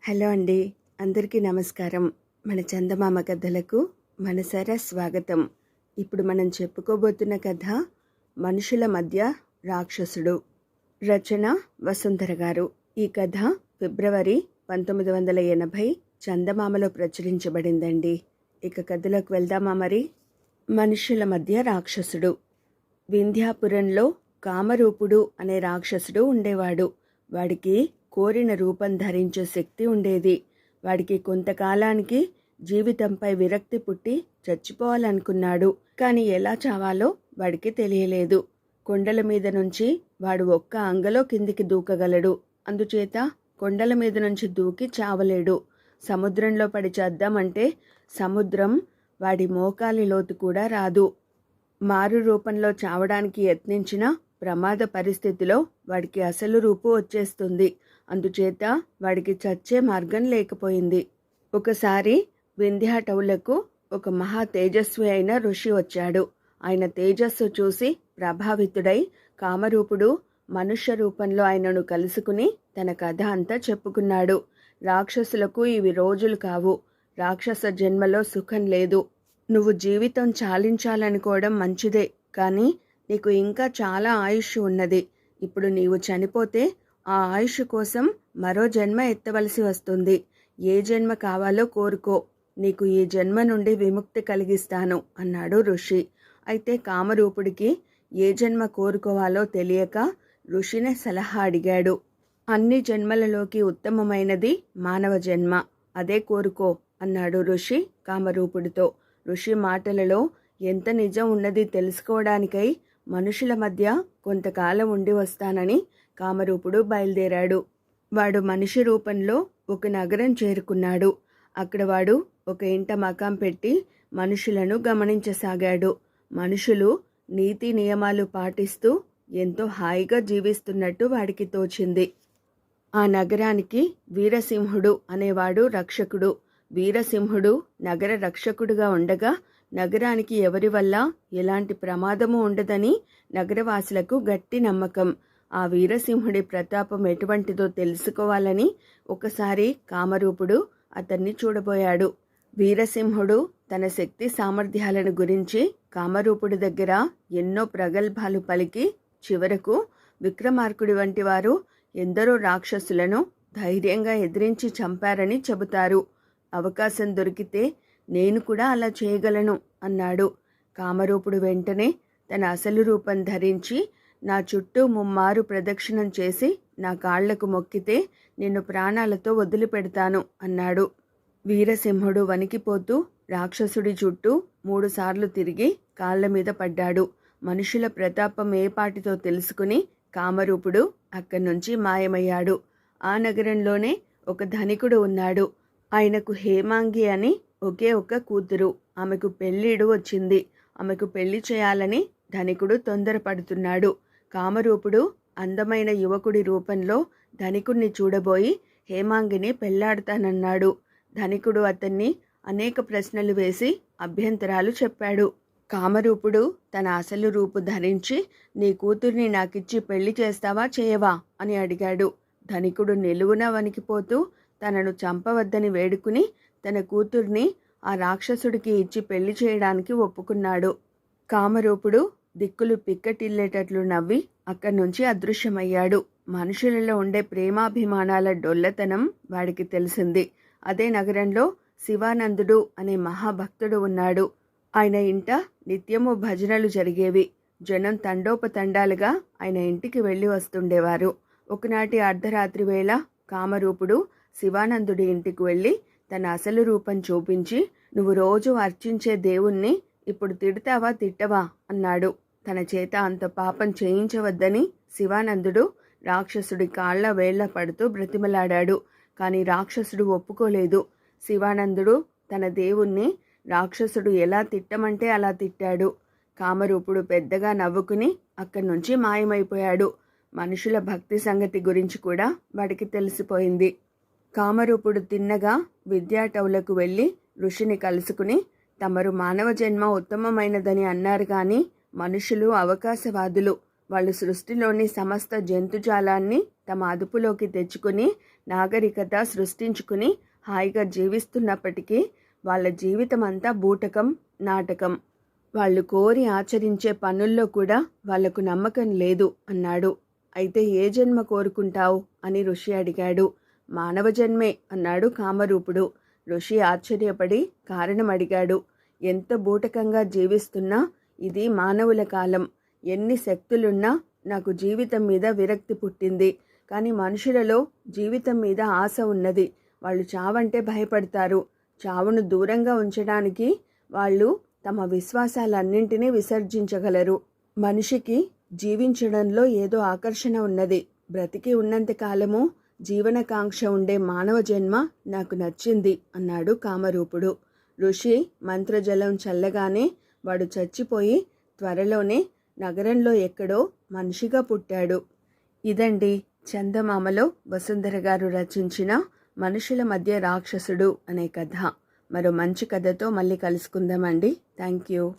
Hello అండి. అందరికీ నమస్కారం. మన చందమామ కథలకు మనసారా స్వాగతం. ఇప్పుడు మనం చెప్పుకోబోతున్న కథ మనుషుల మధ్య రాక్షసుడు. రచన వసుంధర గారు. ఈ కథ ఫిబ్రవరి 1980 చందమామలో ప్రచురించబడిందండి. ఇక కథలోకి వెళ్దామా మరి? మనుషుల మధ్య రాక్షసుడు. వింధ్యాపురంలో కామరూపుడు అనే రాక్షసుడు ఉండేవాడు. వాడికి కోరిన రూపం ధరించే శక్తి ఉండేది. వాడికి కొంతకాలానికి జీవితంపై విరక్తి పుట్టి చచ్చిపోవాలనుకున్నాడు. కానీ ఎలా చావాలో వాడికి తెలియలేదు. కొండల మీద నుంచి వాడు ఒక్క అంగలో కిందికి దూకగలడు. అందుచేత కొండల మీద నుంచి దూకి చావలేడు. సముద్రంలో పడి చేద్దామంటే సముద్రం వాడి మోకాలి లోతు కూడా రాదు. మారు రూపంలో చావడానికి యత్నించిన ప్రమాద పరిస్థితిలో వాడికి అసలు రూపు వచ్చేస్తుంది. అందుచేత వాడికి చచ్చే మార్గం లేకపోయింది. ఒకసారి వింధ్యాటవులకు ఒక మహా తేజస్వి అయిన ఋషి వచ్చాడు. ఆయన తేజస్సు చూసి ప్రభావితుడై కామరూపుడు మనుష్య రూపంలో ఆయనను కలుసుకుని తన కథ అంతా చెప్పుకున్నాడు. రాక్షసులకు ఇవి రోజులు కావు. రాక్షస జన్మలో సుఖం లేదు. నువ్వు జీవితం చాలించాలనుకోవడం మంచిదే, కానీ నీకు ఇంకా చాలా ఆయుష్ ఉన్నది. ఇప్పుడు నీవు చనిపోతే ఆ ఆయుష్ కోసం మరో జన్మ ఎత్తవలసి వస్తుంది. ఏ జన్మ కావాలో కోరుకో, నీకు ఈ జన్మ నుండి విముక్తి కలిగిస్తాను అన్నాడు ఋషి. అయితే కామరూపుడికి ఏ జన్మ కోరుకోవాలో తెలియక ఋషిని సలహా అడిగాడు. అన్ని జన్మలలోకి ఉత్తమమైనది మానవ జన్మ, అదే కోరుకో అన్నాడు ఋషి కామరూపుడితో. ఋషి మాటలలో ఎంత నిజం ఉన్నది తెలుసుకోవడానికై మనుషుల మధ్య కొంతకాలం ఉండి వస్తానని కామరూపుడు బయలుదేరాడు. వాడు మనిషి రూపంలో ఒక నగరం చేరుకున్నాడు. అక్కడ వాడు ఒక ఇంట మకాం పెట్టి మనుషులను గమనించసాగాడు. మనుషులు నీతి నియమాలు పాటిస్తూ ఎంతో హాయిగా జీవిస్తున్నట్టు వాడికి తోచింది. ఆ నగరానికి వీరసింహుడు అనేవాడు రక్షకుడు. వీరసింహుడు నగర రక్షకుడుగా ఉండగా నగరానికి ఎవరి వల్ల ఎలాంటి ప్రమాదము ఉండదని నగరవాసులకు గట్టి నమ్మకం. ఆ వీరసింహుడి ప్రతాపం ఎటువంటిదో తెలుసుకోవాలని ఒకసారి కామరూపుడు అతన్ని చూడబోయాడు. వీరసింహుడు తన శక్తి సామర్థ్యాలను గురించి కామరూపుడి దగ్గర ఎన్నో ప్రగల్భాలు పలికి చివరకు విక్రమార్కుడి వంటి వారు ఎందరో రాక్షసులను ధైర్యంగా ఎదిరించి చంపారని చెబుతారు. అవకాశం దొరికితే నేను కూడా అలా చేయగలను అన్నాడు. కామరూపుడు వెంటనే తన అసలు రూపం ధరించి నా చుట్టూ ముమ్మారు ప్రదక్షిణం చేసి నా కాళ్లకు మొక్కితే నిన్ను ప్రాణాలతో వదిలిపెడతాను అన్నాడు. వీరసింహుడు వణికిపోతూ రాక్షసుడి చుట్టూ 3 సార్లు తిరిగి కాళ్ల మీద పడ్డాడు. మనుషుల ప్రతాపం ఏపాటితో తెలుసుకుని కామరూపుడు అక్కడి నుంచి మాయమయ్యాడు. ఆ నగరంలోనే ఒక ధనికుడు ఉన్నాడు. ఆయనకు హేమాంగి అని ఒకే ఒక్క కూతురు. ఆమెకు పెళ్ళిడు వచ్చింది. ఆమెకు పెళ్లి చేయాలని ధనికుడు తొందరపడుతున్నాడు. కామరూపుడు అందమైన యువకుడి రూపంలో ధనికుణ్ణి చూడబోయి హేమాంగిని పెళ్లాడతానన్నాడు. ధనికుడు అతన్ని అనేక ప్రశ్నలు వేసి అభ్యంతరాలు చెప్పాడు. కామరూపుడు తన అసలు రూపు ధరించి నీ కూతుర్ని నాకిచ్చి పెళ్లి చేస్తావా చేయవా అని అడిగాడు. ధనికుడు నిలువున వణికిపోతూ తనను చంపవద్దని వేడుకుని తన కూతుర్ని ఆ రాక్షసుడికి ఇచ్చి పెళ్లి చేయడానికి ఒప్పుకున్నాడు. కామరూపుడు దిక్కులు పిక్కటిల్లేటట్లు నవ్వి అక్కడి నుంచి అదృశ్యమయ్యాడు. మనుషులలో ఉండే ప్రేమాభిమానాల డొల్లతనం వాడికి తెలిసింది. అదే నగరంలో శివానందుడు అనే మహాభక్తుడు ఉన్నాడు. ఆయన ఇంట నిత్యము భజనలు జరిగేవి. జనం తండోపతండాలుగా ఆయన ఇంటికి వెళ్ళి వస్తుండేవారు. ఒకనాటి అర్ధరాత్రి వేళ కామరూపుడు శివానందుడి ఇంటికి వెళ్ళి తన అసలు రూపం చూపించి నువ్వు రోజు అర్చించే దేవుణ్ణి ఇప్పుడు తిడతావా తిట్టవా అన్నాడు. తన చేత అంత పాపం చేయించవద్దని శివానందుడు రాక్షసుడి కాళ్ల వేళ్ల పడుతూ బ్రతిమలాడాడు. కానీ రాక్షసుడు ఒప్పుకోలేదు. శివానందుడు తన దేవుణ్ణి రాక్షసుడు ఎలా తిట్టమంటే అలా తిట్టాడు. కామరూపుడు పెద్దగా నవ్వుకుని అక్కడి నుంచి మాయమైపోయాడు. మనుషుల భక్తి సంగతి గురించి కూడా వాడికి తెలిసిపోయింది. కామరూపుడు తిన్నగా విద్యాటవులకు వెళ్ళి ఋషిని కలుసుకుని తమరు మానవ జన్మ ఉత్తమమైనదని అన్నారు. కానీ మనుషులు అవకాశవాదులు. వాళ్ళు సృష్టిలోని సమస్త జంతుజాలాన్ని తమ అదుపులోకి తెచ్చుకుని నాగరికత సృష్టించుకుని హాయిగా జీవిస్తున్నప్పటికీ వాళ్ళ జీవితం అంతా బూటకం, నాటకం. వాళ్ళు కోరి ఆచరించే పనుల్లో కూడా వాళ్లకు నమ్మకం లేదు అన్నాడు. అయితే ఏ జన్మ కోరుకుంటావు అని ఋషి అడిగాడు. మానవ జన్మే అన్నాడు కామరూపుడు. ఋషి ఆశ్చర్యపడి కారణం అడిగాడు. ఎంత బూటకంగా జీవిస్తున్నా ఇది మానవుల కాలం. ఎన్ని శక్తులున్నా నాకు జీవితం మీద విరక్తి పుట్టింది. కానీ మనుషులలో జీవితం మీద ఆశ ఉన్నది. వాళ్ళు చావంటే భయపడతారు. చావును దూరంగా ఉంచడానికి వాళ్ళు తమ విశ్వాసాలన్నింటినీ విసర్జించగలరు. మనిషికి జీవించడంలో ఏదో ఆకర్షణ ఉన్నది. బ్రతికి ఉన్నంత కాలము జీవనకాంక్ష ఉండే మానవ జన్మ నాకు నచ్చింది అన్నాడు కామరూపుడు. ఋషి మంత్రజలం చల్లగానే వాడు చచ్చిపోయి త్వరలోనే నగరంలో ఎక్కడో మనిషిగా పుట్టాడు. ఇదండి చందమామలో వసుంధర గారు రచించిన మనుషుల మధ్య రాక్షసుడు అనే కథ. మరో మంచి కథతో మళ్ళీ కలుసుకుందామండి. Thank you.